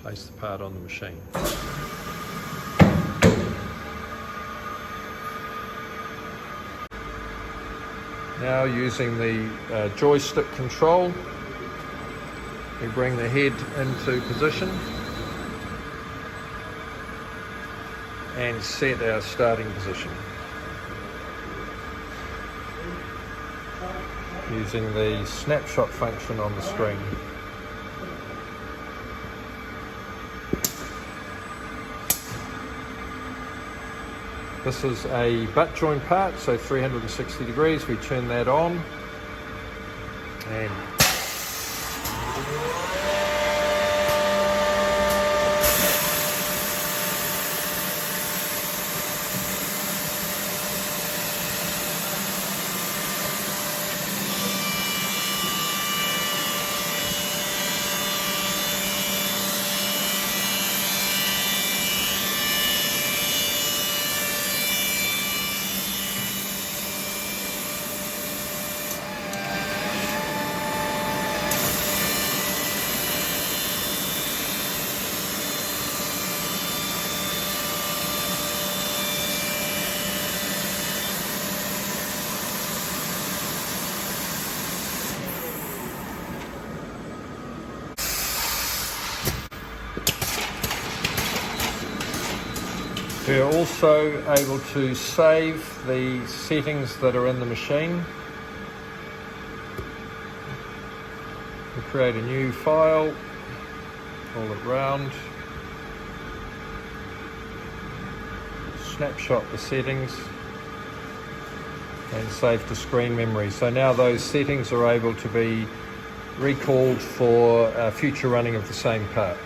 place the part on the machine. Now, using the joystick control, we bring the head into position and set our starting position using the snapshot function on the screen. This is a butt joint part, so 360 degrees. We turn that on and we're also able to save the settings that are in the machine. We create a new file, pull it round, snapshot the settings and save to screen memory. So now those settings are able to be recalled for future running of the same part.